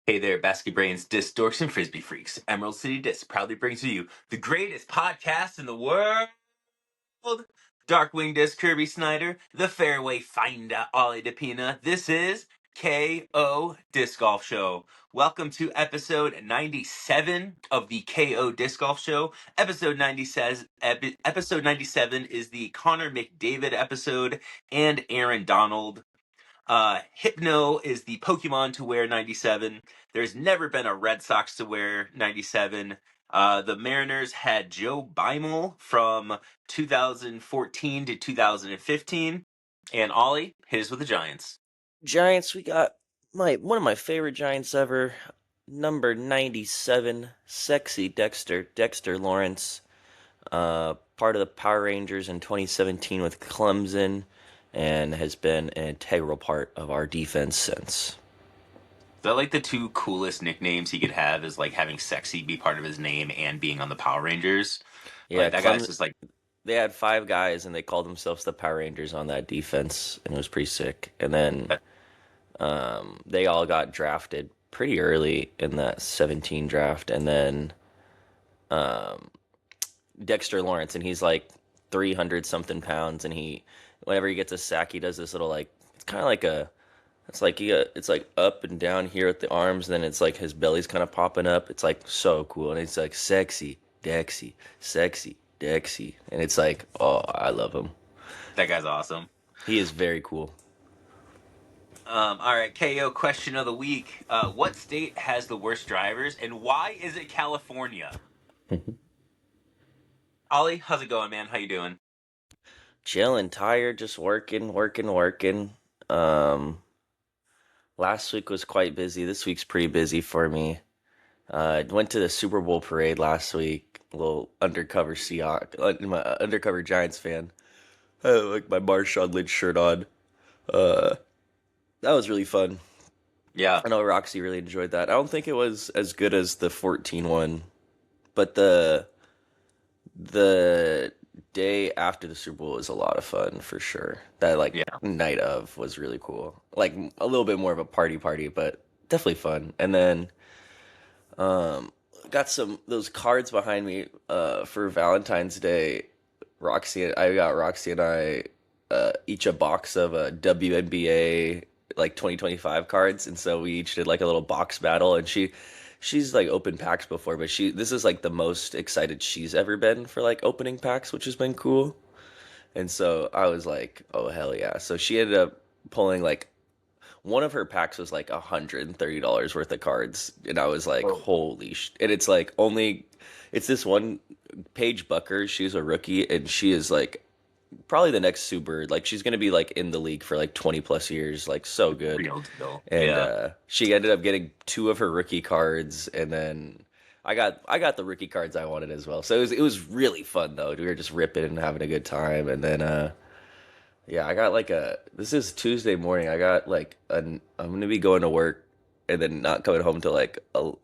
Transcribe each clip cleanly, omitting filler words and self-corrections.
Hey there, basket brains, disc dorks, and frisbee freaks. Emerald City Disc proudly brings to you the greatest podcast in the world. Darkwing Disc Kirby Snyder, the fairway finder Ollie DePina. This is KO Disc Golf Show. Welcome to episode 97 of the KO Disc Golf Show. Episode 97 is the Connor McDavid episode and Aaron Donald. Hypno is the Pokemon to wear 97. There's never been a Red Sox to wear 97. The Mariners had Joe Beimel from 2014 to 2015. And Ollie, hit us with the Giants. Giants, we got one of my favorite Giants ever, number 97, sexy Dexter Lawrence, part of the Power Rangers in 2017 with Clemson, and has been an integral part of our defense since. Is that like the two coolest nicknames he could have, is like having sexy be part of his name and being on the Power Rangers? Yeah, Like, that guy's just like, they had 5 guys and they called themselves the Power Rangers on that defense, and it was pretty sick. And then they all got drafted pretty early in that 17 draft, and then Dexter Lawrence, and he's like 300 something pounds, and whenever he gets a sack, he does this little, like, it's kind of like it's like up and down here with the arms, and then it's like his belly's kind of popping up. It's like so cool, and it's like sexy Dexy, sexy Dexy, and it's like, oh, I love him. that guy's awesome. He is very cool. All right, KO question of the week. What state has the worst drivers, and why is it California? Ollie, how's it going, man? How you doing? Chilling, tired, just working. Last week was quite busy. This week's pretty busy for me. Went to the Super Bowl parade last week. A little undercover Seahawks, my undercover Giants fan. I had, like, my Marshawn Lynch shirt on. That was really fun. Yeah. I know Roxy really enjoyed that. I don't think it was as good as the 14 one, but the day after the Super Bowl was a lot of fun for sure. That, like, Yeah. night of was really cool. Like, a little bit more of a party, but definitely fun. And then got those cards behind me for Valentine's Day. I got Roxy and I each a box of WNBA like 2025 cards, and so we each did like a little box battle, and she's like opened packs before, but this is like the most excited she's ever been for like opening packs, which has been cool. And so I was like, oh hell yeah. So she ended up pulling, like, one of her packs was like $130 worth of cards, and I was like, Oh. holy and it's like it's this one Paige Bucker. She's a rookie, and she is like probably the next Sue Bird. Like, she's gonna be like in the league for like 20 plus years, like so good. Real deal. And Yeah. she ended up getting 2 of her rookie cards, and then I got the rookie cards I wanted as well. So it was really fun though. We were just ripping and having a good time, and then yeah, I got like this is Tuesday morning. I got like I'm gonna be going to work and then not coming home till like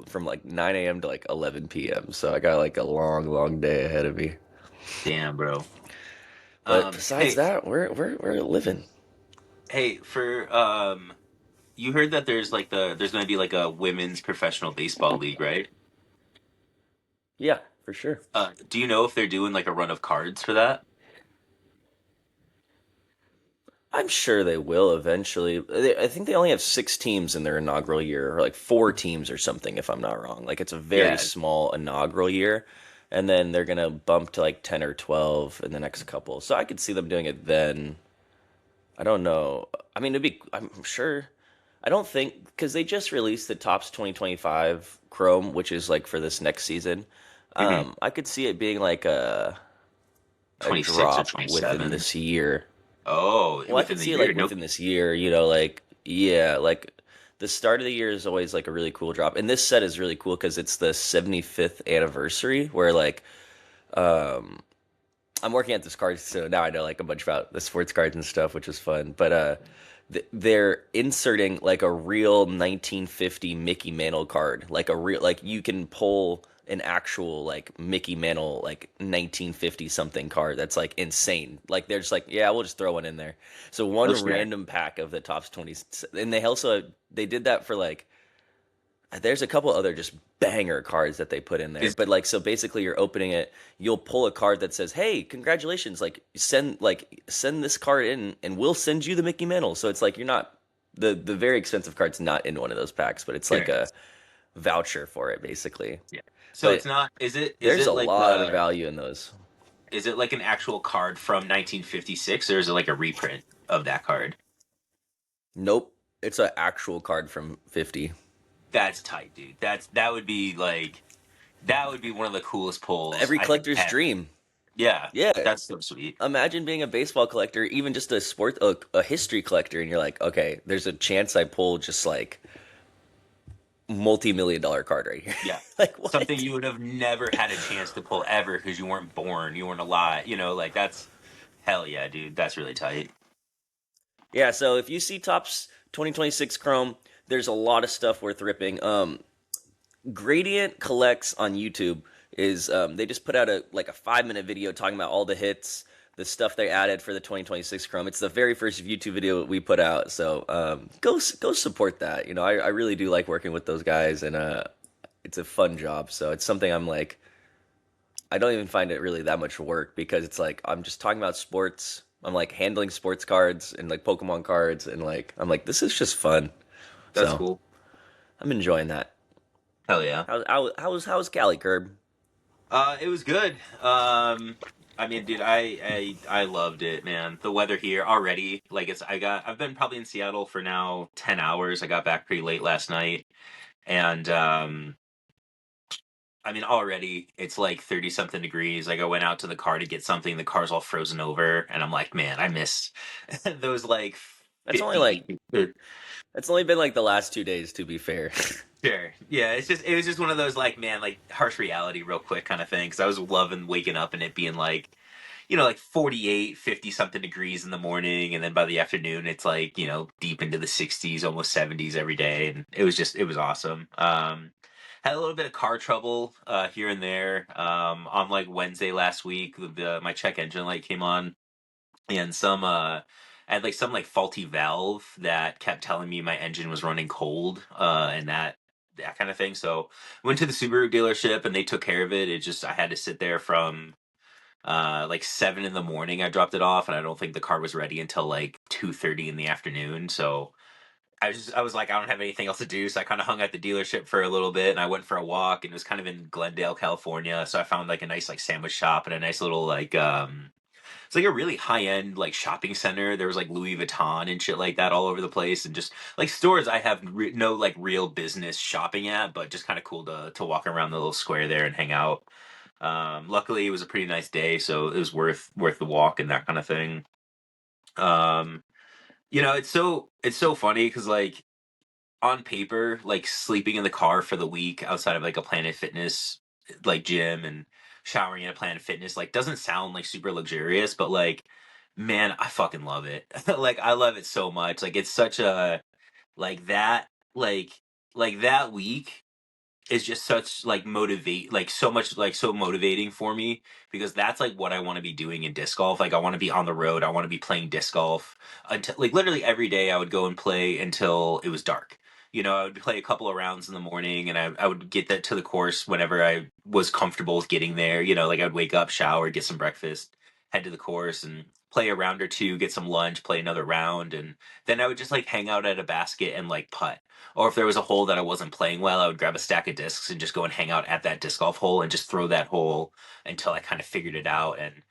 from like 9 a.m. to like 11 p.m. So I got like a long day ahead of me. Damn, bro. But besides Hey, that, we're living. hey, you heard that there's going to be like a women's professional baseball league, right? Yeah, for sure. Do you know if they're doing like a run of cards for that? I'm sure they will eventually. I think they only have 6 teams in their inaugural year, or like 4 teams or something, if I'm not wrong. Like, it's a very Yeah. small inaugural year, and then they're gonna bump to like 10 or 12 in the next couple. So I could see them doing it then. I don't know. I mean, I'm sure. I don't think, because they just released the Topps 2025 Chrome, which is like for this next season. Hmm. I could see it being like a 26 or drop within 27. this year. Oh, Well, I within could the see it year. like Nope. within this year, like, yeah, like the start of the year is always like a really cool drop. And this set is really cool because it's the 75th anniversary, where like um I'm working at this card, so now I know like a bunch about the sports cards and stuff, which is fun. But they're inserting like a real 1950 Mickey Mantle card, like a real, like, you can pull an actual like Mickey Mantle like 1950 something card that's like insane. Like, they're just like, yeah, we'll just throw one in there. So one That's fair. random pack of the Topps 20, and they did that for like there's a couple other just banger cards that they put in there. Is But like, so basically, you're opening it. You'll pull a card that says, "Hey, congratulations! Send this card in, and we'll send you the Mickey Mantle." So it's like you're not the very expensive card's not in one of those packs, but it's like Sure. a voucher for it, basically. Yeah. So it's But not. Is there's it a like lot of value in those. an actual card from 1956, or is it like a reprint of that card? Nope, it's an actual card from 50. That's tight, dude. That would be one of the coolest pulls Every I think collector's ever. dream. Yeah, Yeah, that's so sweet. imagine being a baseball collector, even just a history collector, and you're like, okay, there's a chance I pull just like multi-million-dollar card right here. Yeah. Like Something what? you would have never had a chance to pull ever because you weren't born, you weren't alive. Like that's hell yeah, dude. That's really tight. Yeah, so if you see Topps 2026 Chrome, there's a lot of stuff worth ripping. Gradient Collects on YouTube is they just put out a 5 minute video talking about all the hits, the stuff they added for the 2026 Chrome. It's the very first YouTube video we put out, so go support that. I really do like working with those guys, and it's a fun job. So it's something I'm like, I don't even find it really that much work because it's like I'm just talking about sports. I'm like handling sports cards and like Pokemon cards, and like I'm like, this is just fun. That's So cool. I'm enjoying that. Hell yeah. How's Cali, Curb? It was good. I mean, dude, I loved it, man. The weather here already, like I've been probably in Seattle for now 10 hours. I got back pretty late last night, and I mean, already it's like 30 something degrees. Like I went out to the car to get something, the car's all frozen over, and I'm like, man, I miss those like That's only 50. like it's only been like the last 2 days, to be fair. Sure. Yeah, it was just one of those like, man, like harsh reality real quick kind of thing. Because I was loving waking up and it being like, like 48, 50 something degrees in the morning, and then by the afternoon it's like, deep into the 60s, almost 70s every day, and it was awesome. Had a little bit of car trouble here and there. On like Wednesday last week, my check engine light came on, and I had like some like faulty valve that kept telling me my engine was running cold, and that kind of thing. So went to the Subaru dealership and they took care of it. It just I had to sit there from like 7 in the morning. I dropped it off, and I don't think the car was ready until like 2:30 in the afternoon. So I was like, I don't have anything else to do, so I kind of hung at the dealership for a little bit, and I went for a walk, and it was kind of in Glendale, California. So I found like a nice like sandwich shop and a nice little like it's like a really high end like shopping center. There was like Louis Vuitton and shit like that all over the place, and just like stores I have no like real business shopping at, but just kind of cool to walk around the little square there and hang out. Luckily, it was a pretty nice day, so it was worth the walk and that kind of thing. Um, it's so funny because like on paper, like sleeping in the car for the week outside of like a Planet Fitness like gym and showering in a Planet Fitness like doesn't sound like super luxurious, but like man, I fucking love it. Like I love it so much. Like it's such a like that like that week is just such like motivate like so much like so motivating for me because that's like what I want to be doing in disc golf. Like I want to be on the road. I want to be playing disc golf until like literally every day I would go and play until it was dark. I would play a couple of rounds in the morning, and I would get that to the course whenever I was comfortable with getting there. Like I'd wake up, shower, get some breakfast, head to the course and play a round or two, get some lunch, play another round, and then I would just like hang out at a basket and like putt. Or if there was a hole that I wasn't playing well, I would grab a stack of discs and just go and hang out at that disc golf hole and just throw that hole until I kind of figured it out. And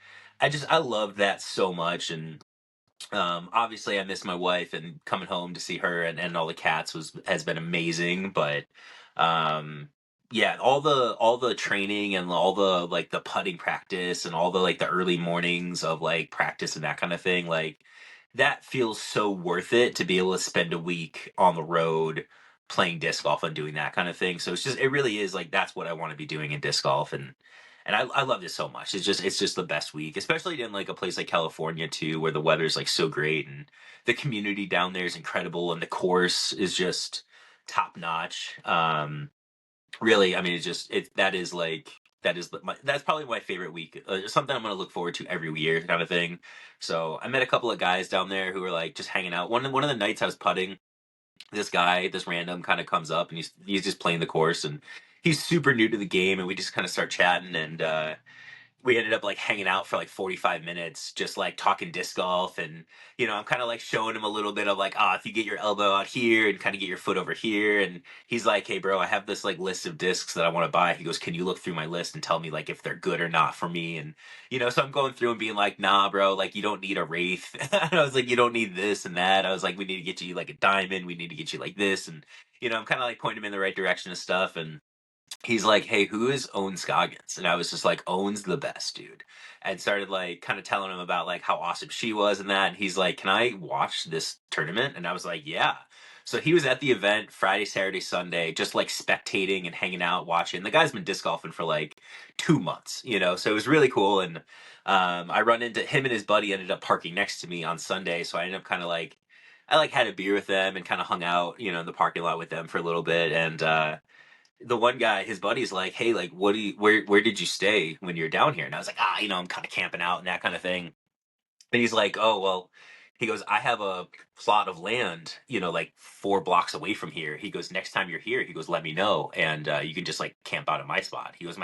I loved that so much. And obviously I miss my wife, and coming home to see her and all the cats has been amazing. But um yeah, all the training and all the like the putting practice and all the like the early mornings of like practice and that kind of thing, like that feels so worth it to be able to spend a week on the road playing disc golf and doing that kind of thing. So it really is like that's what I want to be doing in disc golf, and I love this so much. It's just the best week, especially in like a place like California too, where the weather's like so great and the community down there is incredible and the course is just top notch. Really, I mean, it's just that is like that's probably my favorite week. Something I'm gonna look forward to every year, kind of thing. So I met a couple of guys down there who were like just hanging out. One of the nights I was putting, this guy, this random, kind of comes up, and he's just playing the course, and he's super new to the game, and we just kind of start chatting, and we ended up like hanging out for like 45 minutes, just like talking disc golf. And I'm kind of like showing him a little bit of like, if you get your elbow out here and kind of get your foot over here. And he's like, hey bro, I have this like list of discs that I want to buy. He goes, can you look through my list and tell me like if they're good or not for me? And so I'm going through and being like, nah bro, like you don't need a wraith. And I was like, you don't need this and that. I was like, we need to get you like a diamond, we need to get you like this. And I'm kind of like pointing him in the right direction of stuff. And he's like, hey, who is Owen Scoggins? And I was just like, Owen's the best, dude. And started like kind of telling him about like how awesome she was and that. And he's like, can I watch this tournament? And I was like, yeah. So he was at the event Friday, Saturday, Sunday, just like spectating and hanging out, watching. The guy's been disc golfing for like 2 months, so it was really cool. And I run into him, and his buddy ended up parking next to me on Sunday. So I ended up kind of like, I like had a beer with them and kind of hung out, in the parking lot with them for a little bit. And the one guy, his buddy's like, hey, like, where did you stay when you're down here? And I was like, I'm kind of camping out and that kind of thing. And he's like, oh, well, he goes, I have a plot of land, like 4 blocks away from here. He goes, next time you're here, he goes, let me know. And you can just like camp out at my spot. He goes,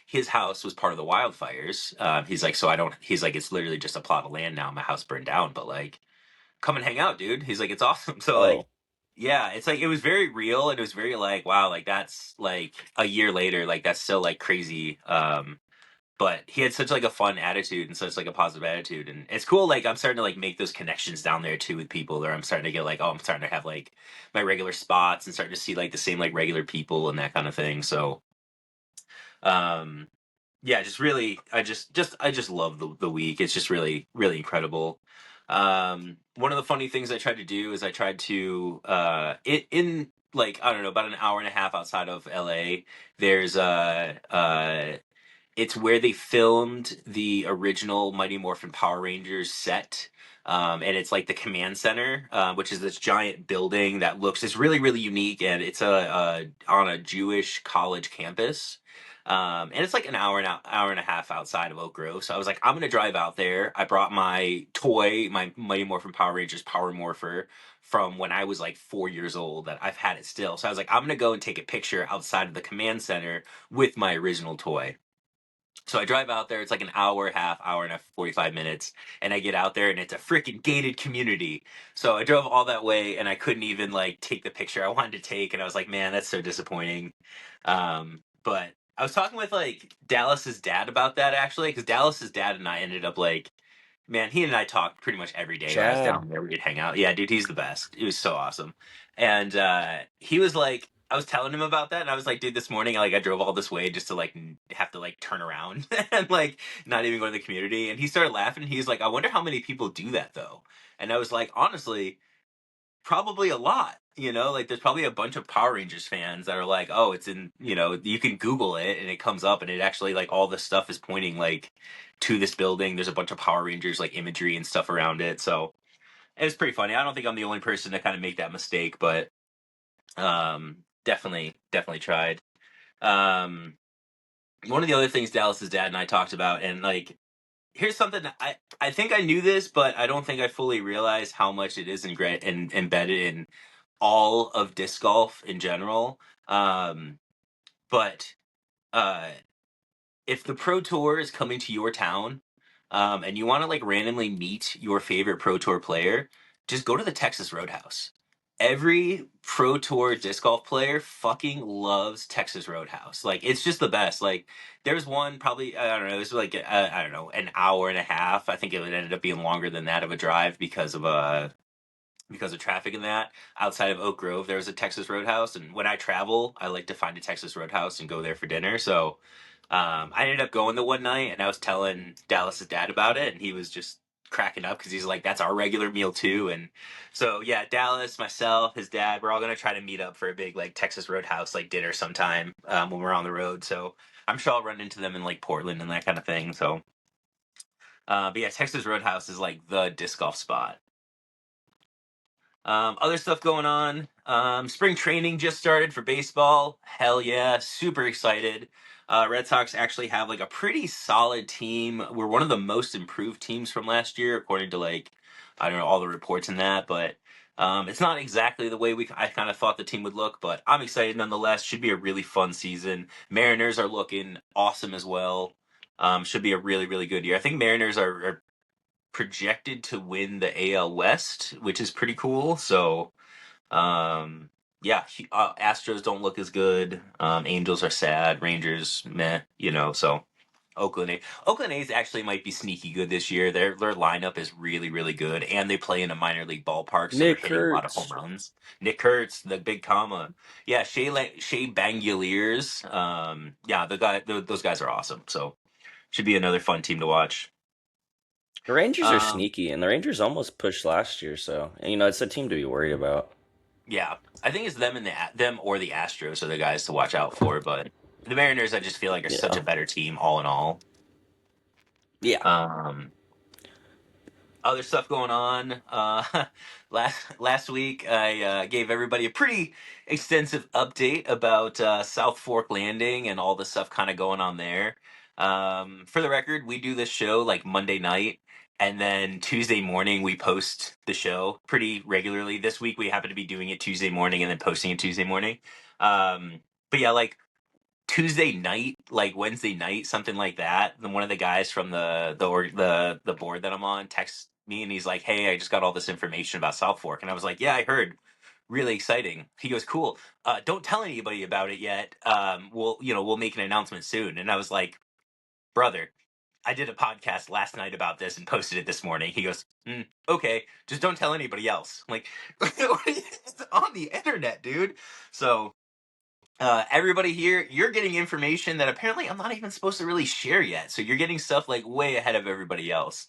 his house was part of the wildfires. He's like, so I don't, he's like, it's literally just a plot of land now. My house burned down, but like, come and hang out, dude. He's like, it's awesome. So like, Oh, yeah, it's like it was very real, and it was very like, wow, like that's like a year later, like that's still like crazy. But he had such like a fun attitude and such like a positive attitude, and it's cool. Like I'm starting to like make those connections down there too with people, or I'm starting to get like, oh, I'm starting to have like my regular spots and starting to see like the same like regular people and that kind of thing. So, um, yeah, just really, I just love the week. It's just really really incredible. One of the funny things I tried to do is I tried to in like I don't know, about an hour and a half outside of LA. There's it's where they filmed the original Mighty Morphin Power Rangers set. And it's like the command center, which is this giant building that looks it's really really unique, and it's a on a Jewish college campus. And it's like an hour and a half outside of Oak Grove. So I was like, I'm gonna drive out there. I brought my toy, my Mighty Morphin Power Rangers Power Morpher from when I was like 4 years old. That I've had it still. So I was like, I'm gonna go and take a picture outside of the command center with my original toy. So I drive out there. It's like an hour, half hour and a 45 minutes, and I get out there, and it's a freaking gated community. So I drove all that way, and I couldn't even like take the picture I wanted to take, and I was like, man, that's so disappointing. But I was talking with like Dallas's dad about that actually, because Dallas's dad and I ended up like, man, he and I talked pretty much every day when I was Chad. down there. We'd hang out. Yeah, dude, he's the best. It was so awesome. And he was like, I was telling him about that, and I was like, dude, this morning, like, I drove all this way just to like have to like turn around and like not even go to the community. And he started laughing. He's like, I wonder how many people do that though. And I was like, honestly, probably a lot. Like there's probably a bunch of Power Rangers fans that are like, oh, it's in, you can Google it and it comes up, and it actually like all the stuff is pointing like to this building. There's a bunch of Power Rangers like imagery and stuff around it. So it was pretty funny. I don't think I'm the only person to kind of make that mistake, but definitely tried. Um, One of the other things Dallas's dad and I talked about, and like, here's something I think I knew this, but I don't think I fully realized how much it is embedded in all of disc golf in general. But uh, if the Pro Tour is coming to your town, and you want to like randomly meet your favorite Pro Tour player, just go to the Texas Roadhouse. Every Pro Tour disc golf player fucking loves Texas Roadhouse. Like it's just the best. Like there's one probably I don't know. It was like I don't know, an hour and a half. I think it would ended up being longer than that of a drive because of traffic and that. Outside of Oak Grove, there was a Texas Roadhouse, and when I travel, I like to find a Texas Roadhouse and go there for dinner. So I ended up going the one night, and I was telling Dallas's dad about it, and he was just cracking up because he's like, "That's our regular meal too." And so yeah, Dallas, myself, his dad, we're all gonna try to meet up for a big like Texas Roadhouse like dinner sometime when we're on the road. So I'm sure I'll run into them in like Portland and that kind of thing. So, but yeah, Texas Roadhouse is like the disc golf spot. Other stuff going on. Spring training just started for baseball. Hell yeah, super excited. Red Sox actually have like a pretty solid team. We're one of the most improved teams from last year, according to like, I don't know, all the reports in that. But It's not exactly the way I kind of thought the team would look, but I'm excited nonetheless. Should be a really fun season. Mariners are looking awesome as well. Should be a really, really good year. I think Mariners are projected to win the AL West, which is pretty cool. So, um, yeah, Astros don't look as good. Angels are sad. Rangers, meh, so Oakland A's actually might be sneaky good this year. Their lineup is really, really good, and they play in a minor league ballpark, so they're Nick hitting a lot of home Kurtz. runs. Nick Kurtz, the big comma, yeah, Shea Banguliers, yeah, those guys are awesome. So should be another fun team to watch. The Rangers are Um, sneaky, and the Rangers almost pushed last year, so and, it's a team to be worried about. yeah, I think it's them or the Astros are the guys to watch out for, but the Mariners, I just feel like are such Yeah, a better team all in all. yeah. Um, Other stuff going on. Last week, I gave everybody a pretty extensive update about South Fork Landing and all the stuff kind of going on there. For the record, we do this show like Monday night, and then Tuesday morning we post the show pretty regularly. This week we happen to be doing it Tuesday morning and then posting it Tuesday morning. But yeah, like Tuesday night, like Wednesday night, something like that. Then one of the guys from the board that I'm on texts me and he's like, "Hey, I just got all this information about South Fork," and I was like, "Yeah, I heard. Really exciting." He goes, "Cool. Don't tell anybody about it yet. We'll make an announcement soon." And I was like, "Brother, I did a podcast last night about this and posted it this morning." He goes, "Okay, just don't tell anybody else." I'm like, it's on the internet, dude. So everybody here, you're getting information that apparently I'm not even supposed to really share yet. So you're getting stuff like way ahead of everybody else.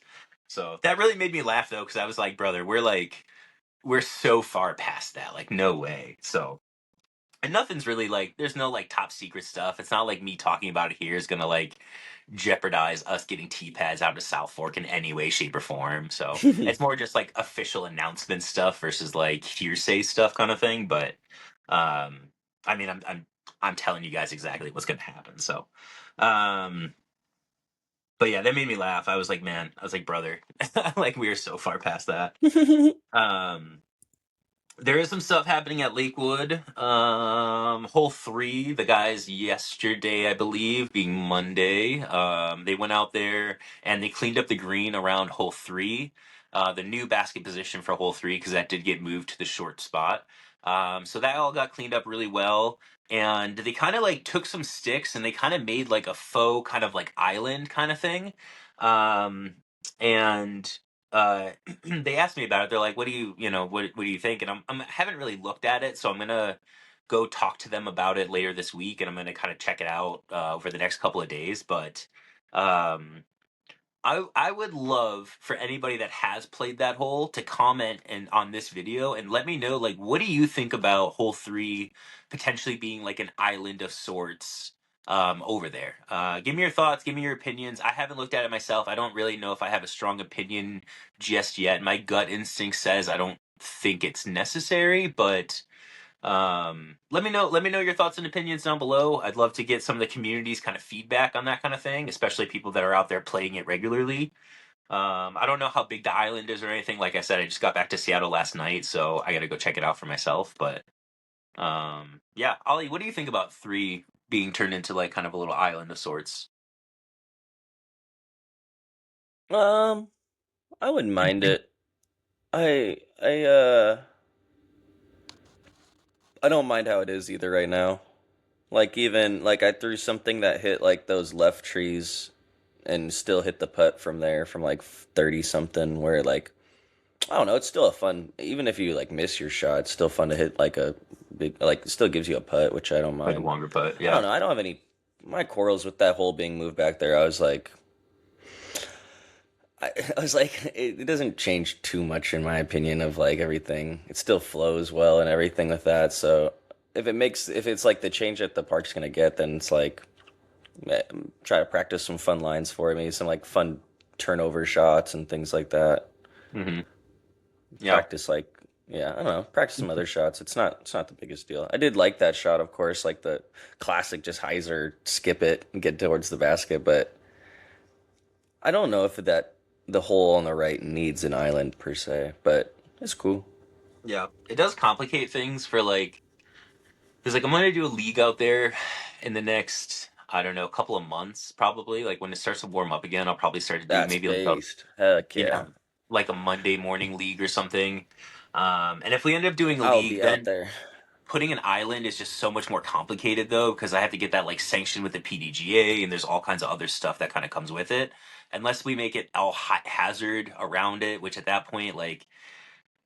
So that really made me laugh though, because I was like, brother, we're so far past that. Like, no way. So, and nothing's really like, there's no like top secret stuff. It's not like me talking about it here is gonna like jeopardize us getting T-pads out of South Fork in any way, shape, or form. So it's more just like official announcement stuff versus like hearsay stuff kind of thing. But um, I mean, I'm telling you guys exactly what's gonna happen. So, um, but yeah, that made me laugh. I was like, man, I was like, brother, like we are so far past that. Um, there is some stuff happening at Lakewood. Hole three, the guys yesterday, I believe, being Monday, they went out there and they cleaned up the green around hole three, the new basket position for hole three, because that did get moved to the short spot. So that all got cleaned up really well. And they kind of like took some sticks and they kind of made like a faux kind of like island kind of thing. Um, and uh they asked me about it. They're like, "What do what do you think?" And I haven't really looked at it, so I'm gonna go talk to them about it later this week, and I'm gonna kind of check it out over the next couple of days. But um, I would love for anybody that has played that hole to comment and on this video and let me know like what do you think about hole three potentially being like an island of sorts over there. Give me your thoughts, give me your opinions. I haven't looked at it myself. I don't really know if I have a strong opinion just yet. My gut instinct says I don't think it's necessary, but let me know your thoughts and opinions down below. I'd love to get some of the community's kind of feedback on that kind of thing, especially people that are out there playing it regularly. I don't know how big the island is or anything. Like I said, I just got back to Seattle last night, so I got to go check it out for myself. But yeah, Ollie, what do you think about three being turned into like kind of a little island of sorts? um, I wouldn't mind it. I I don't mind how it is either right now. Like even like I threw something that hit like those left trees and still hit the putt from there from like 30 something where like I don't know, it's still a fun even if you like miss your shot, it's still fun to hit like a big like it still gives you a putt, which I don't Like a mind. longer putt, I yeah. don't know, I don't have any my quarrels with that hole being moved back there. I was like I was like it doesn't change too much in my opinion of like everything. It still flows well and everything with that. So if it's like the change that the park's gonna get, then it's like try to practice some fun lines for me, some like fun turnover shots and things like that. Hmm. Yeah. Practice like yeah, I don't know, practice some other shots. It's not the biggest deal. I did like that shot, of course, like the classic just hyzer skip it and get towards the basket, but I don't know if that the hole on the right needs an island per se, but it's cool. Yeah, it does complicate things for like, because like I'm gonna do a league out there in the next, I don't know, couple of months probably. Like when it starts to warm up again, I'll probably start to do That's maybe like a, based. Heck yeah, yeah. like a Monday morning league or something. And if we end up doing a I'll league, be out then there. putting an island is just so much more complicated though, because I have to get that like sanctioned with the PDGA, and there's all kinds of other stuff that kind of comes with it. Unless we make it all haphazard around it, which at that point, like,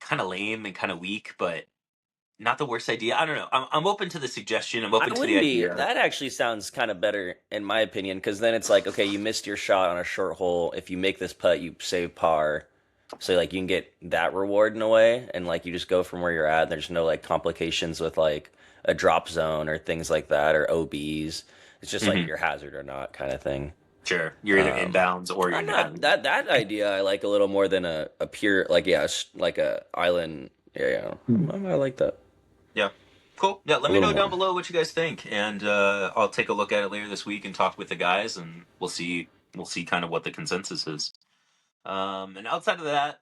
kind of lame and kind of weak, but not the worst idea. I don't know. I'm open to the suggestion. I'm I open to the wouldn't be. idea. That actually sounds kind of better in my opinion, because then it's like, okay, you missed your shot on a short hole. If you make this putt, you save par. So like you can get that reward in a way, and like you just go from where you're at. And there's no like complications with like a drop zone or things like that or OBs. It's just like Hmm. you're hazard or not kind of thing. Sure, you're either Um, inbounds or you're I'm not independent. that idea. I like a little more than a pure like yeah, like a island. Yeah, yeah. I like that Yeah. Cool. Yeah, let a me little know down more. below what you guys think, and I'll take a look at it later this week and talk with the guys, and we'll see kind of what the consensus is. And outside of that,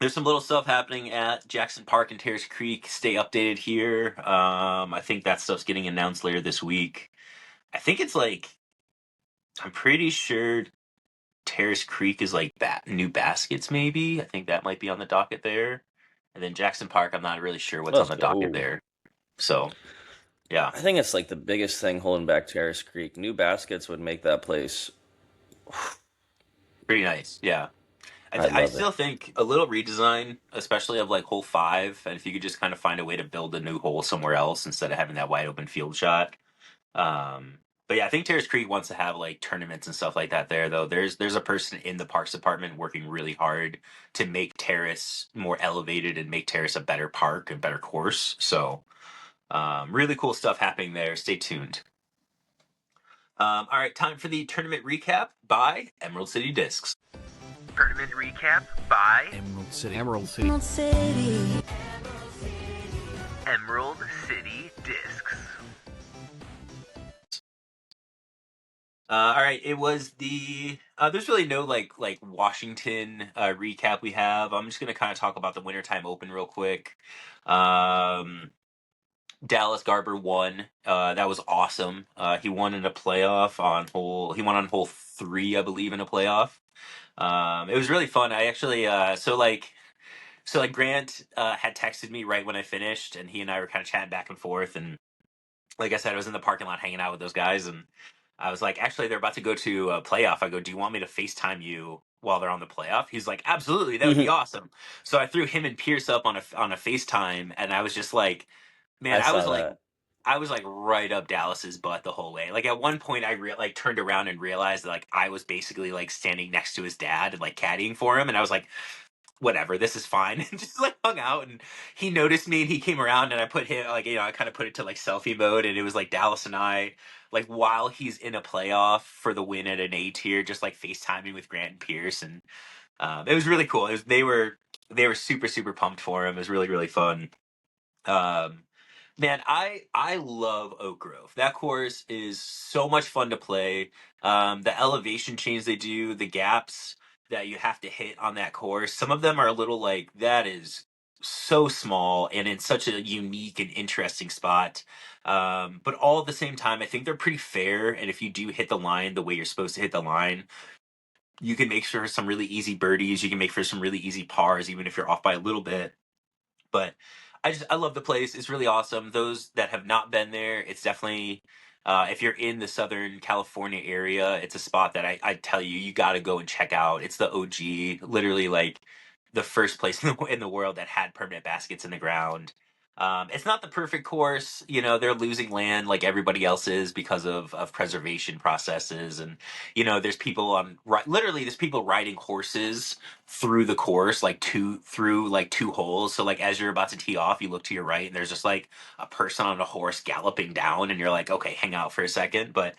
there's some little stuff happening at Jackson Park and Terrace Creek. Stay updated here. I think that stuff's getting announced later this week. I think it's like, I'm pretty sure Terrace Creek is like new baskets, maybe. I think that might be on the docket there. And then Jackson Park, I'm not really sure what's on Let's the docket go. there. So, yeah, I think it's like the biggest thing holding back Terrace Creek. New baskets would make that place. pretty nice. Yeah. I I love it. still think a little redesign, especially of like hole five, and if you could just kind of find a way to build a new hole somewhere else instead of having that wide open field shot. But yeah, I think Terrace Creek wants to have like tournaments and stuff like that there, though. There's a person in the parks department working really hard to make Terrace more elevated and make Terrace a better park and better course. So, really cool stuff happening there. Stay tuned. All right, time for the tournament recap by Emerald City Discs. Tournament recap by Emerald City. Emerald City. Emerald City. Emerald City Discs. All right, it was the. There's really no like Washington recap we have. I'm just gonna kind of talk about the Wintertime Open real quick. Um, Dallas Garber won. That was awesome. He won in a playoff on hole. He won on hole three, I believe, in a playoff. It was really fun. I actually so like Grant had texted me right when I finished, and he and I were kind of chatting back and forth, and like I said, I was in the parking lot hanging out with those guys, and I was like, actually, they're about to go to a playoff. I go, do you want me to FaceTime you while they're on the playoff? He's like, absolutely, that would be awesome. So I threw him and Pierce up on a FaceTime, and I was just like, man, I I was saw like. that. I was like right up Dallas's butt the whole way. Like at one point, like turned around and realized that like I was basically like standing next to his dad and like caddying for him, and I was like, whatever, this is fine. And just like hung out, and he noticed me and he came around, and I put him like, I kind of put it to like selfie mode, and it was like Dallas and I, like while he's in a playoff for the win at an A tier, just like FaceTiming with Grant and Pierce, and it was really cool. They were super super pumped for him. It was really really fun. um Man, I love Oak Grove. That course is so much fun to play. The elevation change they do, the gaps that you have to hit on that course, some of them are a little like, that is so small and in such a unique and interesting spot. But all at the same time, I think they're pretty fair. And if you do hit the line the way you're supposed to hit the line, you can make for some really easy birdies. You can make for some really easy pars, even if you're off by a little bit. But I love the place. It's really awesome. Those that have not been there, it's definitely, if you're in the Southern California area, it's a spot that I tell you, you got to go and check out. It's the OG, literally like the first place in the world that had permanent baskets in the ground. It's not the perfect course. They're losing land like everybody else is because of preservation processes, and there's people literally there's people riding horses through the course, like two holes. So like as you're about to tee off, you look to your right, and there's just like a person on a horse galloping down, and you're like, okay, hang out for a second. But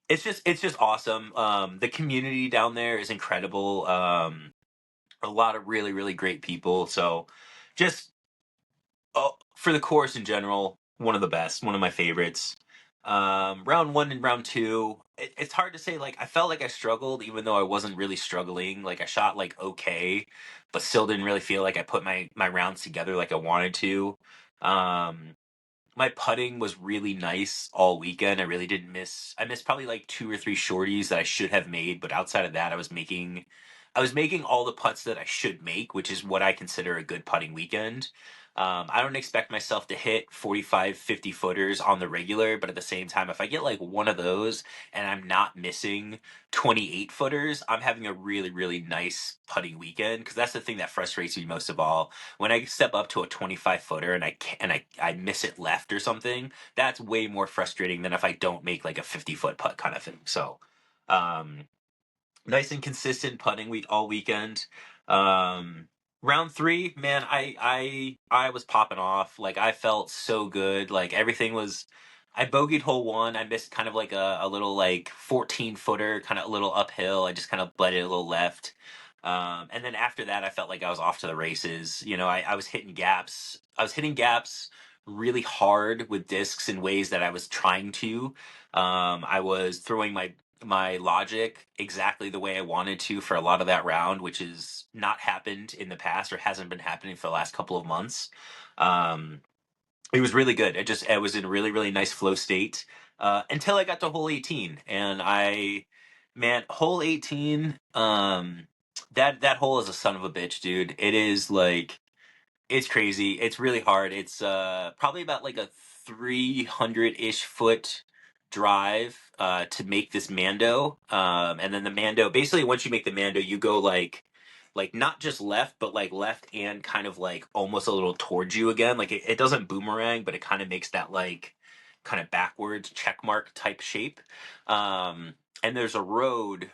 it's just awesome. The community down there is incredible. A lot of really really great people. So just for the course in general, one of the best, one of my favorites. Round one and round two, it's hard to say. Like, I felt like I struggled, even though I wasn't really struggling. Like, I shot like okay, but still didn't really feel like I put my rounds together like I wanted to. Um, my putting was really nice all weekend. I really didn't miss. I missed probably like two or three shorties that I should have made, but outside of that, I was making all the putts that I should make, which is what I consider a good putting weekend. I don't expect myself to hit 45, 50 footers on the regular, but at the same time, if I get like one of those and I'm not missing 28 footers, I'm having a really, really nice putting weekend, because that's the thing that frustrates me most of all. When I step up to a 25 footer and I miss it left or something, that's way more frustrating than if I don't make like a 50-foot putt kind of thing. So, um, nice and consistent putting week all weekend. Um, round three, man, I was popping off. Like, I felt so good. Like, everything was. I bogeyed hole one. I missed kind of like a little like 14 footer, kind of a little uphill. I just kind of bled it a little left. And then after that, I felt like I was off to the races. You know, I was hitting gaps. I was hitting gaps really hard with discs in ways that I was trying to. I was throwing my logic exactly the way I wanted to for a lot of that round, which is not happened in the past or hasn't been happening for the last couple of months. Um, it was really good. I was in a really, really nice flow state until I got to hole 18. And man, hole 18, that hole is a son of a bitch, dude. It is like, it's crazy. It's really hard. It's probably about like a 300-ish foot drive to make this Mando. And then the Mando, basically once you make the Mando, you go like not just left, but like left and kind of like almost a little towards you again. Like it doesn't boomerang, but it kind of makes that like kind of backwards check mark type shape. And there's a road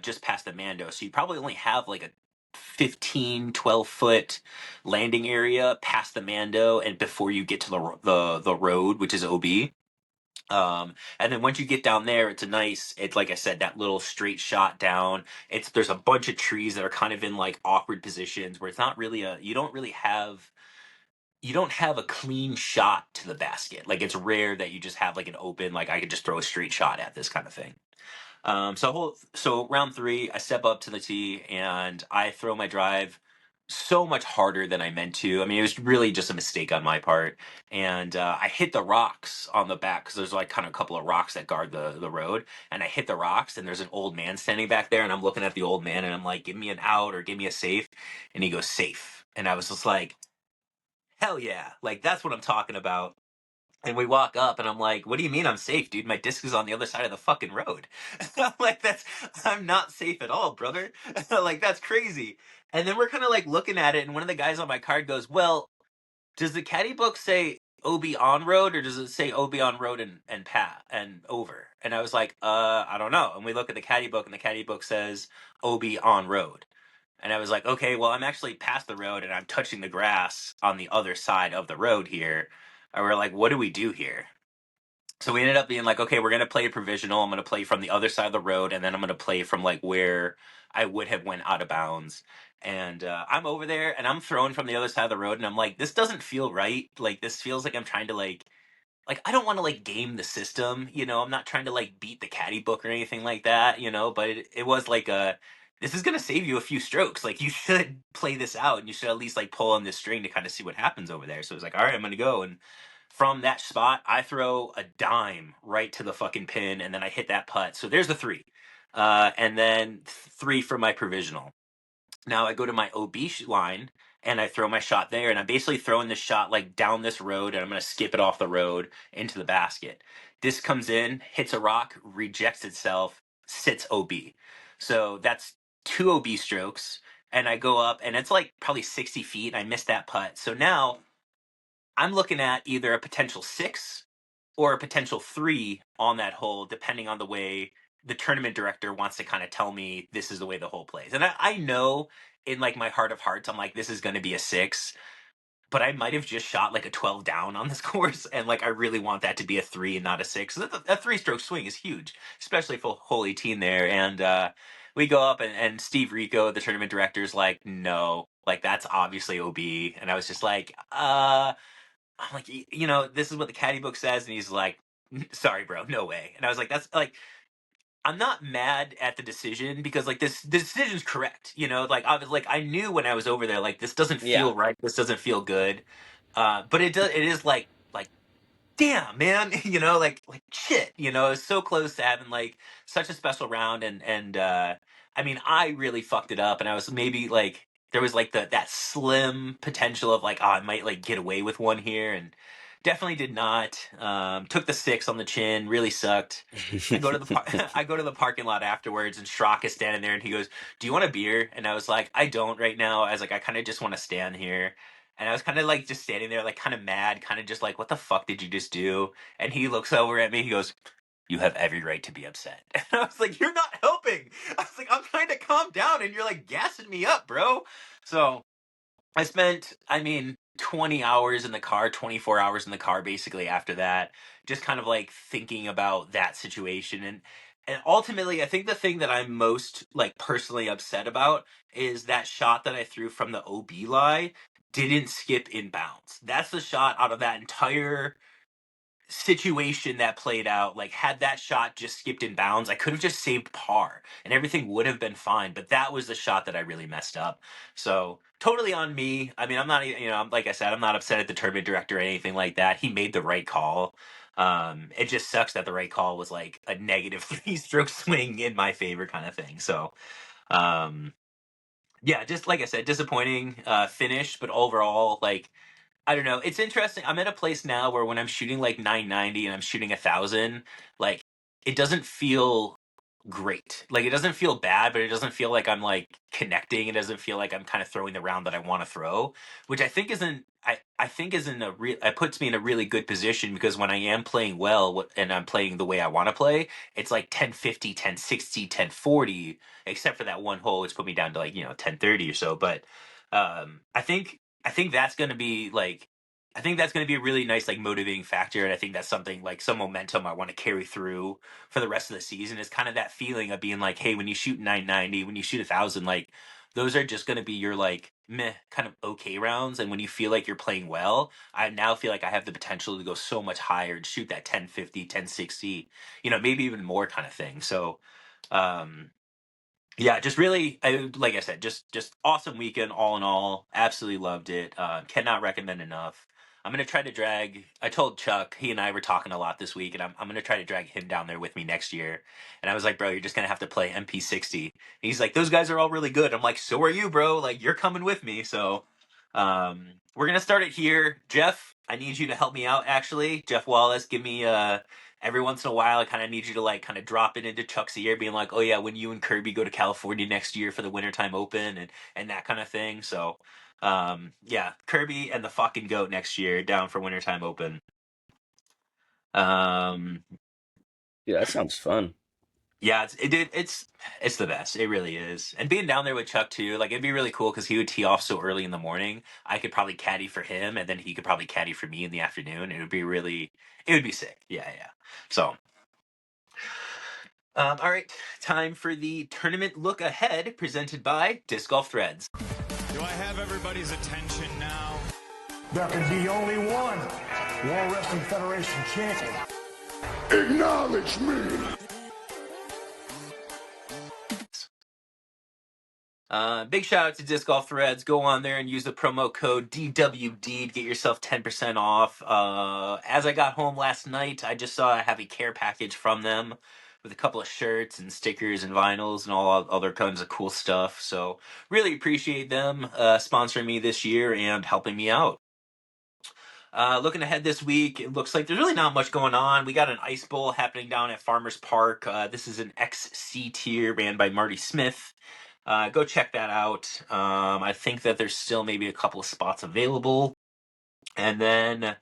just past the Mando. So you probably only have like a 15, 12 foot landing area past the Mando and before you get to the road, which is OB. And then once you get down there, it's like I said, that little straight shot down. There's a bunch of trees that are kind of in like awkward positions where it's not really you don't have a clean shot to the basket. Like, it's rare that you just have like an open, like I could just throw a straight shot at this kind of thing. So round three, I step up to the tee and I throw my drive so much harder than I meant to. I mean, it was really just a mistake on my part, and I hit the rocks on the back because there's like kind of a couple of rocks that guard the road, and I hit the rocks, and there's an old man standing back there, and I'm looking at the old man, and I'm like, "Give me an out or give me a safe," and he goes, "Safe," and I was just like, "Hell yeah!" Like, that's what I'm talking about. And we walk up, and I'm like, "What do you mean I'm safe, dude? My disc is on the other side of the fucking road." I'm like, I'm not safe at all, brother." Like, that's crazy. And then we're kind of like looking at it, and one of the guys on my card goes, "Well, does the caddy book say OB on road, or does it say OB on road and pat and over?" And I was like, I don't know." And we look at the caddy book, and the caddy book says OB on road. And I was like, "Okay, well, I'm actually past the road and I'm touching the grass on the other side of the road here." And we're like, "What do we do here?" So we ended up being like, "Okay, we're gonna play a provisional. I'm gonna play from the other side of the road, and then I'm gonna play from like where I would have went out of bounds." And I'm over there, and I'm throwing from the other side of the road, and I'm like, "This doesn't feel right. Like, this feels like I'm trying to like I don't want to like game the system, you know. I'm not trying to like beat the caddy book or anything like that, you know. But it was like this is gonna save you a few strokes. Like, you should play this out, and you should at least like pull on this string to kind of see what happens over there." So it was like, "All right, I'm gonna go." And from that spot, I throw a dime right to the fucking pin, and then I hit that putt. So there's the three, and then three for my provisional. Now I go to my OB line and I throw my shot there, and I'm basically throwing this shot like down this road, and I'm going to skip it off the road into the basket. This comes in, hits a rock, rejects itself, sits OB. So that's two OB strokes, and I go up, and it's like probably 60 feet. I missed that putt. So now I'm looking at either a potential six or a potential three on that hole, depending on the way the tournament director wants to kind of tell me this is the way the hole plays. And I know in like my heart of hearts, I'm like, this is going to be a six, but I might have just shot like a 12 down on this course. And like, I really want that to be a three and not a six. So a three-stroke swing is huge, especially for hole 18 there. And we go up, and Steve Rico, the tournament director, is like, "No, like that's obviously OB." And I was just like, I'm like, "You know, this is what the caddy book says." And he's like, sorry, bro, no way. And I was like, that's like, I'm not mad at the decision because like this decision's correct. You know, like I was like I knew when I was over there, like this doesn't Yeah. feel right. This doesn't feel good. But it does. It is like damn, man, like shit, it's so close to having like such a special round, and I mean, I really fucked it up, and I was maybe like there was like that slim potential of like, oh, I might like get away with one here, and definitely did not. Took the six on the chin, really sucked. I go to the I go to the parking lot afterwards, and Schrock is standing there, and he goes, "Do you want a beer?" And I was like, "I don't right now." I was like, "I kind of just want to stand here." And I was kind of like just standing there, like kind of mad, kind of just like, what the fuck did you just do? And he looks over at me, he goes, "You have every right to be upset." And I was like, "You're not helping." I was like, "I'm trying to calm down and you're like gassing me up, bro." So I spent, I mean, 20 hours in the car, 24 hours in the car basically after that, just kind of like thinking about that situation. And ultimately, I think the thing that I'm most like personally upset about is that shot that I threw from the OB lie didn't skip inbounds. That's the shot out of that entire situation that played out. Like, had that shot just skipped in bounds, I could have just saved par and everything would have been fine. But that was the shot that I really messed up. So totally on me. I mean, I'm not, like I said, I'm not upset at the tournament director or anything like that. He made the right call. It just sucks that the right call was like a negative 3 stroke swing in my favor kind of thing. So, um, yeah, just like I said, disappointing finish, but overall, like I don't know. It's interesting. I'm at a place now where when I'm shooting like 990 and I'm shooting 1,000, like it doesn't feel great. Like it doesn't feel bad, but it doesn't feel like I'm like connecting. It doesn't feel like I'm kind of throwing the round that I want to throw, which I think isn't. I think isn't a real. It puts me in a really good position because when I am playing well and I'm playing the way I want to play, it's like 1050, 1060, 1040. Except for that one hole, which put me down to like 1030 or so. But I think that's going to be like I think that's going to be a really nice like motivating factor, and I think that's something like some momentum I want to carry through for the rest of the season. Is kind of that feeling of being like, hey, when you shoot 990, when you shoot 1,000, like those are just going to be your like meh kind of okay rounds, and when you feel like you're playing well, I now feel like I have the potential to go so much higher and shoot that 1050, 1060, maybe even more kind of thing. So. Um, yeah, just really, like I said, just awesome weekend all in all. Absolutely loved it. Cannot recommend enough. I'm gonna try to drag. I told Chuck, he and I were talking a lot this week, and I'm gonna try to drag him down there with me next year. And I was like, bro, you're just gonna have to play MP60. And he's like, those guys are all really good. I'm like, so are you, bro. Like you're coming with me. So, we're gonna start it here. Jeff, I need you to help me out. Actually, Jeff Wallace, give me every once in a while, I kind of need you to like kind of drop it into Chuck's ear, being like, "Oh yeah, when you and Kirby go to California next year for the Wintertime Open and that kind of thing." So, yeah, Kirby and the fucking goat next year down for Wintertime Open. Um, Yeah, that sounds fun. yeah, it's the best. It really is. And being down there with Chuck too, like it'd be really cool because he would tee off so early in the morning. I could probably caddy for him, and then he could probably caddy for me in the afternoon. It would be sick. Yeah, yeah. So. All right, time for the tournament look ahead presented by Disc Golf Threads. Do I have everybody's attention now? There can be only one World Wrestling Federation champion. Acknowledge me! Big shout out to Disc Golf Threads. Go on there and use the promo code DWD to get yourself 10% off. As I got home last night, I just saw I have a care package from them with a couple of shirts and stickers and vinyls and all other kinds of cool stuff. So really appreciate them sponsoring me this year and helping me out. Looking ahead this week, it looks like there's really not much going on. We got an Icebowl happening down at Farmers Park. This is an XC tier ran by Marty Smith. Go check that out. I think that there's still maybe a couple of spots available. And then,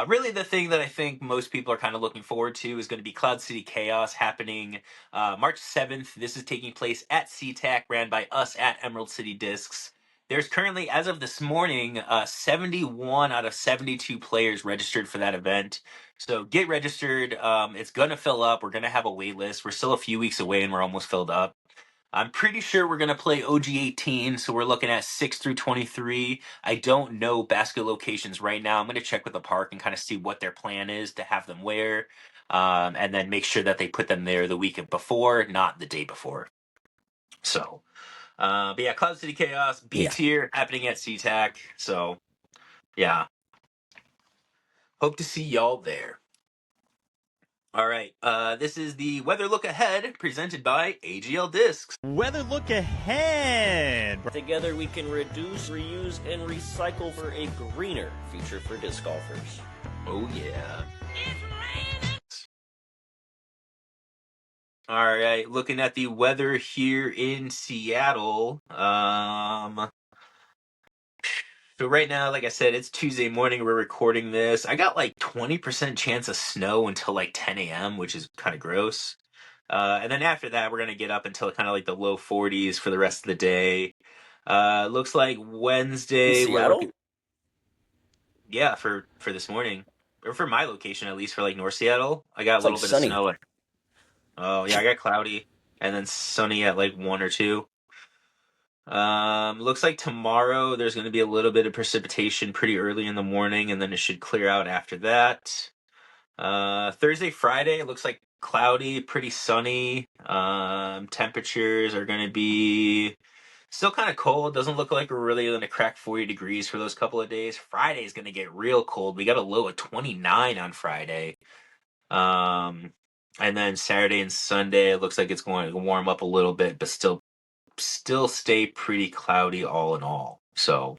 really, the thing that I think most people are kind of looking forward to is going to be Cloud City Chaos happening March 7th. This is taking place at SeaTac, ran by us at Emerald City Discs. There's currently, as of this morning, 71 out of 72 players registered for that event. So get registered. It's going to fill up. We're going to have a wait list. We're still a few weeks away and we're almost filled up. I'm pretty sure we're going to play OG18, so we're looking at 6 through 23. I don't know basket locations right now. I'm going to check with the park and kind of see what their plan is to have them wear, and then make sure that they put them there the week before, not the day before. So, but yeah, Cloud City Chaos, B Yeah. tier, happening at SeaTac. So, yeah. Hope to see y'all there. All right, this is the weather look ahead presented by AGL Discs. Weather look ahead. Together we can reduce, reuse, and recycle for a greener future for disc golfers. Oh yeah. All right, looking at the weather here in Seattle. So right now, like I said, it's Tuesday morning. We're recording this. I got like 20% chance of snow until like 10 a.m., which is kind of gross. And then after that, we're gonna get up until kind of like the low 40s for the rest of the day. Looks like In Wednesday. Seattle? Yeah, for this morning, or for my location at least, for like North Seattle, I got a It's like little bit of sunny. snow. Oh yeah, I got cloudy and then sunny at like 1 or 2. Looks like tomorrow there's going to be a little bit of precipitation pretty early in the morning, and then it should clear out after that. Thursday, Friday, it looks like cloudy, pretty sunny. Temperatures are going to be still kind of cold. Doesn't look like we're really going to crack 40 degrees for those couple of days. Friday is going to get real cold. We got a low of 29 on Friday. And then Saturday and Sunday, it looks like it's going to warm up a little bit, but still stay pretty cloudy all in all. So,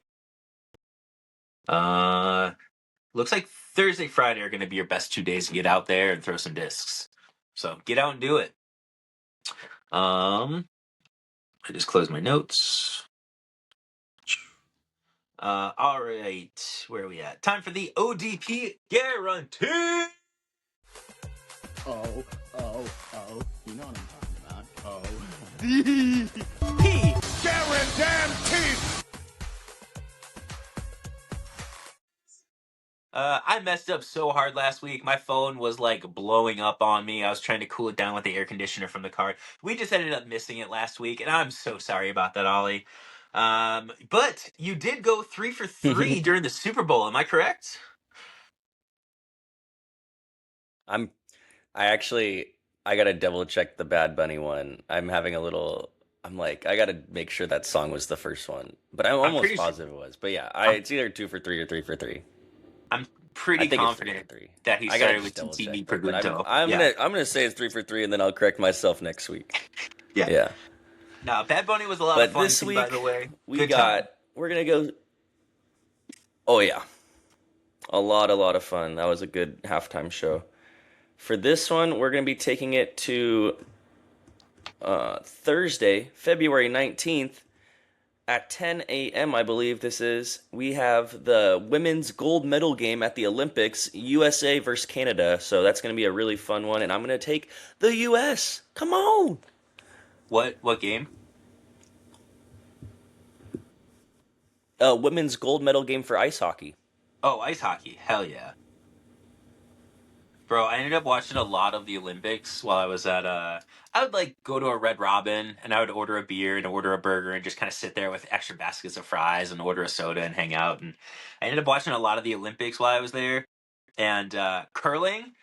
looks like Thursday, Friday are going to be your best 2 days to get out there and throw some discs. So get out and do it. I just closed my notes. All right, where are we at? Time for the ODP guarantee. Oh, you know what I'm talking about. Oh. P. Guaranteed. I messed up so hard last week. My phone was like blowing up on me. I was trying to cool it down with the air conditioner from the car. We just ended up missing it last week, and I'm so sorry about that, Ollie. But you did go 3 for 3 during the Super Bowl. Am I correct? I gotta double check the Bad Bunny one. I'm like, I gotta make sure that song was the first one. But I'm almost pretty sure- positive it was. But yeah, I'm- it's either 2 for 3 or 3 for 3. I'm I pretty think it's 3 confident for 3. that he I gotta started with just double TTV check. But Pregunto. I'm Yeah. gonna say it's 3 for 3, and then I'll correct myself next week. Yeah. Yeah. No, Bad Bunny was a lot But of fun this too, week by the way. we Good got time. we're gonna go. Oh yeah, a lot of fun. That was a good halftime show. For this one, we're gonna be taking it to Thursday, February 19th at 10 a.m. I believe this is. We have the women's gold medal game at the Olympics, USA versus Canada. So that's gonna be a really fun one, and I'm gonna take the US. Come on. What game? Women's gold medal game for ice hockey. Oh, ice hockey. Hell yeah. Bro, I ended up watching a lot of the Olympics while I was at I would like go to a Red Robin and I would order a beer and order a burger and just kind of sit there with extra baskets of fries and order a soda and hang out. And I ended up watching a lot of the Olympics while I was there. And curling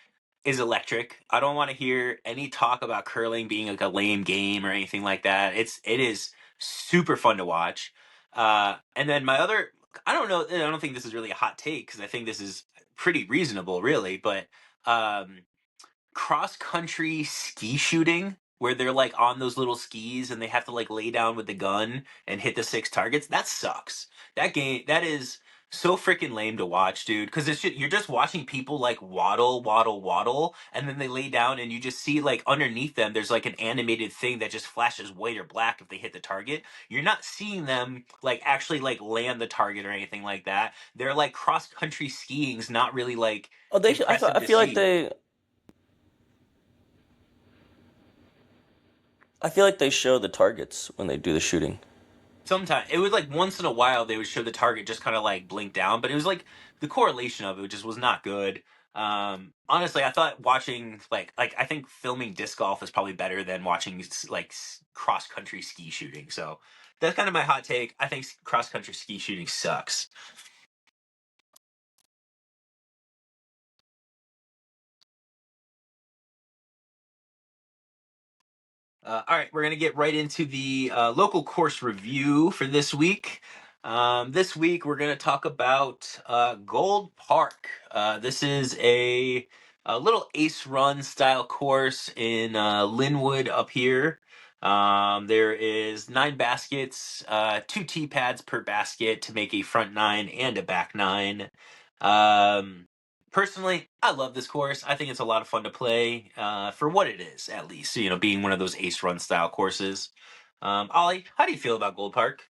is electric. I don't want to hear any talk about curling being like a lame game or anything like that. It is super fun to watch. And then my other, I don't know, I don't think this is really a hot take because I think this is pretty reasonable, really. But um, cross country ski shooting, where they're like on those little skis and they have to like lay down with the gun and hit the 6 targets. That sucks. That is so freaking lame to watch, dude. Because you're just watching people like waddle, and then they lay down, and you just see like underneath them, there's like an animated thing that just flashes white or black if they hit the target. You're not seeing them like actually like land the target or anything like that. They're like cross country skiing's not really like Oh, impressive I to feel like see. I feel like they show the targets when they do the shooting. Sometimes it was like once in a while they would show the target just kind of like blink down, but it was like the correlation of it just was not good. Honestly, I thought watching like I think filming disc golf is probably better than watching cross country ski shooting. So that's kind of my hot take. I think cross country ski shooting sucks. All right, we're going to get right into the local course review for this week. This week, we're going to talk about Gold Park. This is a little ace run style course in Linwood up here. There is 9 baskets, 2 tee pads per basket to make a front 9 and a back 9. Um, Personally, I love this course. I think it's a lot of fun to play for what it is, at least. Being one of those ace run style courses. Ollie, how do you feel about Gold Park?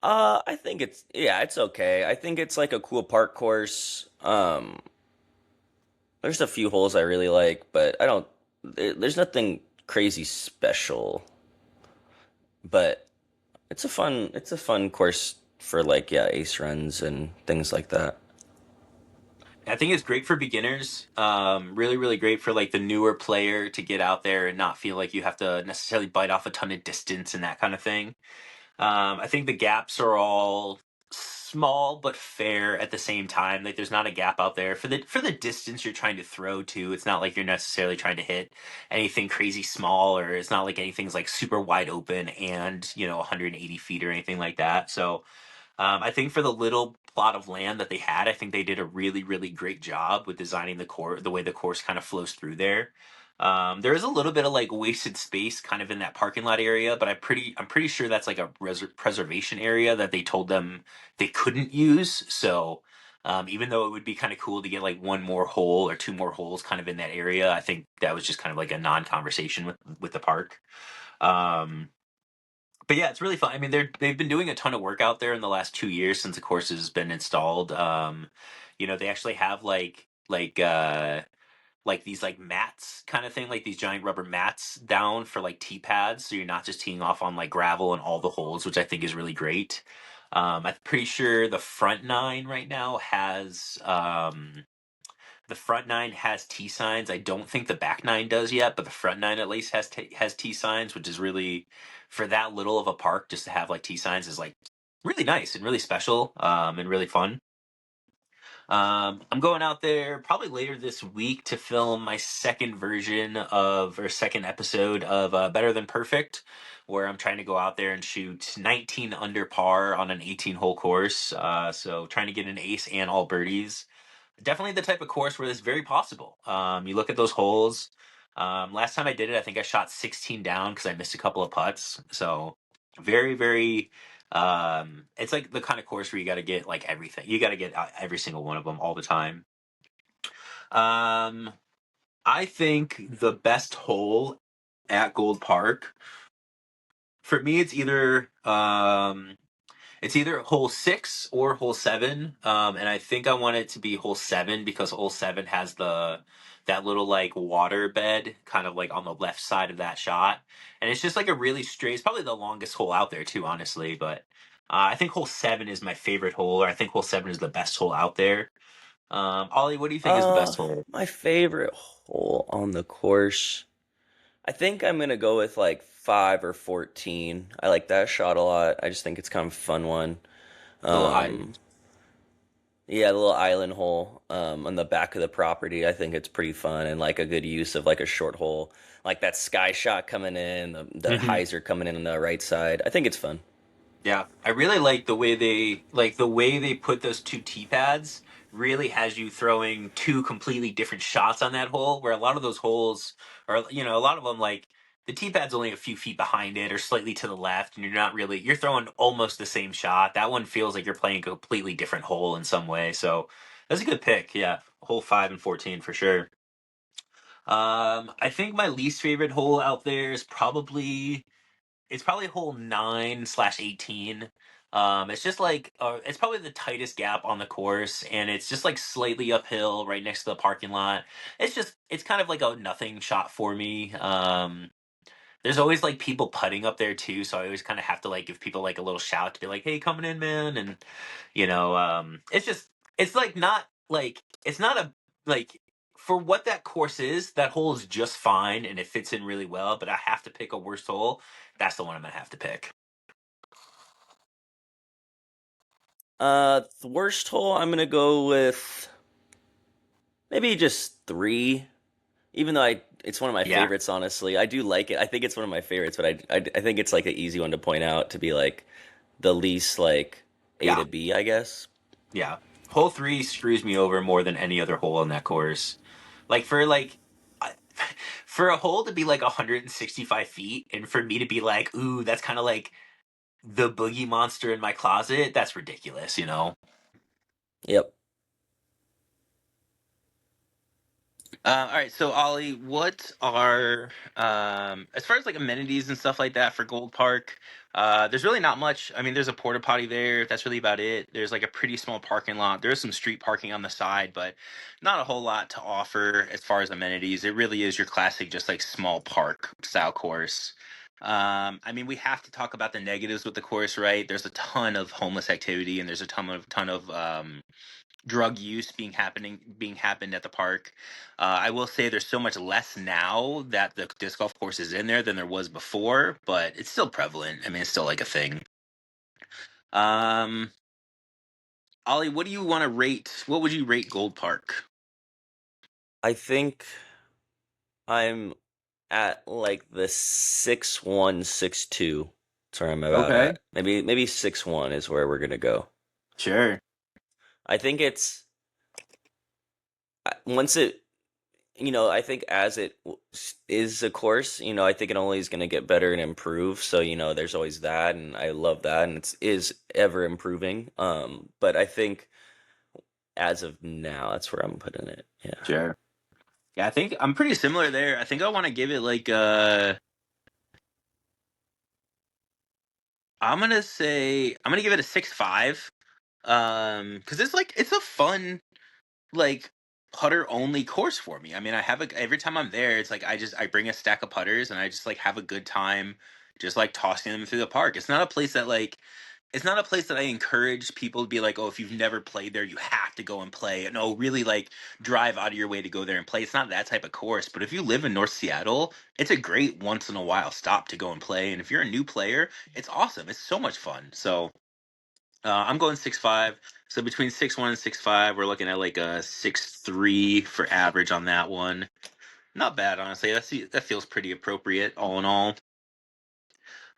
I think it's okay. I think it's like a cool park course. There's a few holes I really like, but I don't. There's nothing crazy special. But it's a fun course for like yeah ace runs and things like that. I think it's great for beginners. Really, really great for like the newer player to get out there and not feel like you have to necessarily bite off a ton of distance and that kind of thing. I think the gaps are all small but fair at the same time. Like there's not a gap out there for the distance you're trying to throw to. It's not like you're necessarily trying to hit anything crazy small, or it's not like anything's like super wide open and 180 feet or anything like that. So I think for the little plot of land that they had, I think they did a really, really great job with designing the way the course kind of flows through there. There is a little bit of like wasted space kind of in that parking lot area, but I'm pretty sure that's like a preservation area that they told them they couldn't use. So even though it would be kind of cool to get like one more hole or 2 more holes kind of in that area, I think that was just kind of like a non-conversation with the park. Um, but yeah, it's really fun. I mean, they've been doing a ton of work out there in the last 2 years since the course has been installed. They actually have like these like mats kind of thing, like these giant rubber mats down for like tee pads, so you're not just teeing off on like gravel and all the holes, which I think is really great. I'm pretty sure the front 9 has T signs. I don't think the back 9 does yet, but the front 9 at least has T signs, which is really for that little of a park just to have like T signs is like really nice and really special and really fun. I'm going out there probably later this week to film my second episode of Better Than Perfect, where I'm trying to go out there and shoot 19 under par on an 18-hole course. So trying to get an ace and all birdies. Definitely the type of course where it's very possible. You look at those holes. Last time I did it, I think I shot 16 down because I missed a couple of putts. So very, very. It's like the kind of course where you got to get like everything. You got to get every single one of them all the time. Um, I think the best hole at Gold Park for me, it's either hole 6 or hole 7, and I think I want it to be hole 7 because hole 7 has that little like water bed kind of like on the left side of that shot, and it's just like a really straight. It's probably the longest hole out there too, honestly. But I think hole 7 is my favorite hole, or I think hole 7 is the best hole out there. Ollie, what do you think is the best hole? My favorite hole on the course. I think I'm gonna go with like 5 or 14. I like that shot a lot. I just think it's kind of a fun one. Little Um, island. yeah, the little island hole on the back of the property. I think it's pretty fun and like a good use of like a short hole, like that sky shot coming in, the hyzer coming in on the right side. I think it's fun. Yeah, I really like the way they put those 2 tee pads really has you throwing 2 completely different shots on that hole, where a lot of those holes are, a lot of them like the tee pad's only a few feet behind it or slightly to the left, and you're throwing almost the same shot. That one feels like you're playing a completely different hole in some way. So that's a good pick. Yeah, hole 5 and 14 for sure. I think my least favorite hole out there is probably hole 9/18. It's just like it's probably the tightest gap on the course, and it's just like slightly uphill right next to the parking lot. It's kind of like a nothing shot for me. There's always like people putting up there too, so I always kind of have to like give people like a little shout to be like, "Hey, coming in, man!" And it's just it's like not like it's not a like for what that course is. That hole is just fine and it fits in really well. But I have to pick a worst hole. That's the one I'm gonna have to pick. The worst hole, I'm gonna go with maybe just 3. Even though it's one of my Yeah, favorites, honestly. I do like it. I think it's one of my favorites, but I think it's like an easy one to point out to be like the least like A yeah, to B, I guess. yeah. Hole three screws me over more than any other hole in that course. Like for like I- for a hole to be like 165 feet, and for me to be like, ooh, that's kind of like the boogie monster in my closet. That's ridiculous, you know. Yep. All right, so Ollie, what are as far as like amenities and stuff like that for Gold Park? There's really not much. I mean, there's a porta potty there. That's really about it. There's like a pretty small parking lot. There's some street parking on the side, but not a whole lot to offer as far as amenities. It really is your classic, just like small park style course. I mean, we have to talk about the negatives with the course, right? There's a ton of homeless activity, and there's a ton of drug use being happened at the park. I will say there's so much less now that the disc golf course is in there than there was before, but it's still prevalent. I mean, it's still like a thing. Um, Ollie, what do you want to rate? What would you rate Gold Park? I think I'm at like the 6-1, 6-2. That's where I'm about Okay, at. Maybe 6-1 is where we're gonna go. sure. I think it's once it I think as it is a course, I think it only is going to get better and improve. So, there's always that, and I love that, and is ever improving. But I think as of now, that's where I'm putting it. Yeah. Sure. Yeah, I think I'm pretty similar there. I think I want to give it like I'm gonna give it a 6.5. Because it's a fun like putter only course for me. I mean, every time I'm there, it's like I bring a stack of putters and I just like have a good time just like tossing them through the park. It's not a place that I encourage people to be like, "Oh, if you've never played there, you have to go and play." No, really like drive out of your way to go there and play. It's not that type of course, but if you live in North Seattle, it's a great once in a while stop to go and play. And if you're a new player, it's awesome. It's so much fun. So, I'm going 6.5. So between 6.1 and 6.5, we're looking at like a 6.3 for average on that one. Not bad, honestly. That feels pretty appropriate, all in all.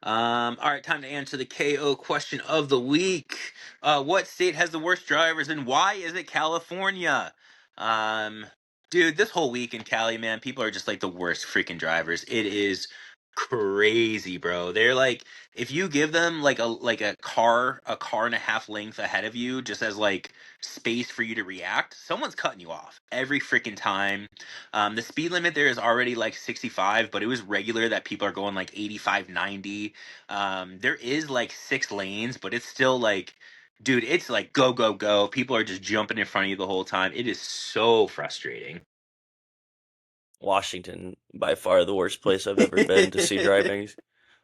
All right, time to answer the KO question of the week. What state has the worst drivers, and why is it California? Um, Dude, this whole week in Cali, man, people are just like the worst freaking drivers. It is crazy, bro. They're like, if you give them like a car and a half length ahead of you, just as like space for you to react, someone's cutting you off every freaking time. The speed limit there is already like 65, but it was regular that people are going like 85, 90. There is like 6 lanes, but it's still like, dude, it's like go, go, go. People are just jumping in front of you the whole time. It is so frustrating. Washington, by far the worst place I've ever been to see driving.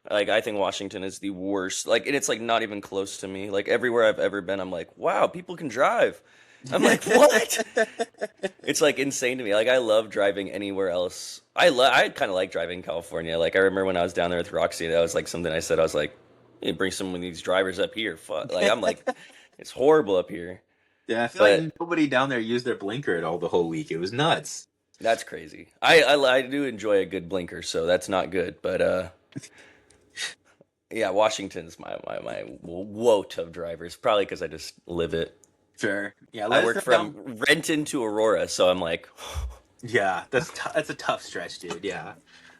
Like, I think Washington is the worst. Like, and it's like not even close to me. Like, everywhere I've ever been, I'm like, wow, people can drive. I'm like, what? It's like insane to me. Like, I love driving anywhere else. I kind of like driving in California. Like, I remember when I was down there with Roxy, that was like something I said. I was like, hey, bring some of these drivers up here. Fuck. Like, I'm like, it's horrible up here. Yeah, I feel But like nobody down there used their blinker at all the whole week. It was nuts. that's crazy. I do enjoy a good blinker, so that's not good. But yeah, Washington's my woe of drivers. Probably because I just live it. Sure. Yeah, I let us work know from Renton to Aurora, so I'm like, Yeah, that's a tough stretch, dude. Yeah.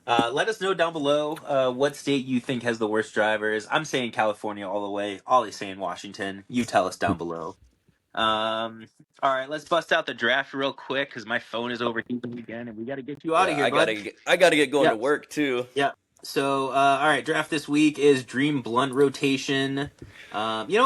Let us know down below what state you think has the worst drivers. I'm saying California all the way. Ollie's saying Washington. You tell us down below. All right, let's bust out the draft real quick because my phone is overheating again, and we got to get you out yeah, of here, bud. I gotta get going Yeah, to work too. yeah. So, all right, draft this week is Dream Blunt rotation.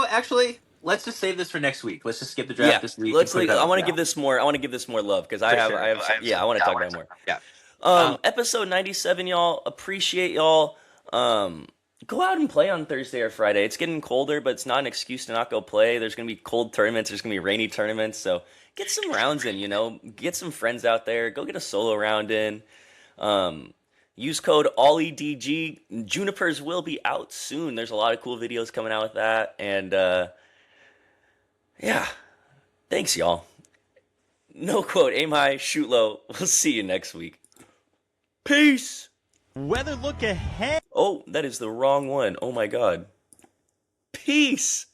Actually, let's just save this for next week. Let's just skip the draft Yeah, this week and let's put it like. out I want to now. give this more. I want to give this more love because For sure. yeah, I want to talk about it more. Yeah. Episode 97, y'all. Appreciate y'all. Go out and play on Thursday or Friday. It's getting colder, but it's not an excuse to not go play. There's going to be cold tournaments. There's going to be rainy tournaments. So get some rounds in, Get some friends out there. Go get a solo round in. Use code ALLEDG. Junipers will be out soon. There's a lot of cool videos coming out with that. And, yeah. Thanks, y'all. No quote. Aim high, shoot low. We'll see you next week. Peace! Weather look ahead. Oh, that is the wrong one. Oh my god. Peace!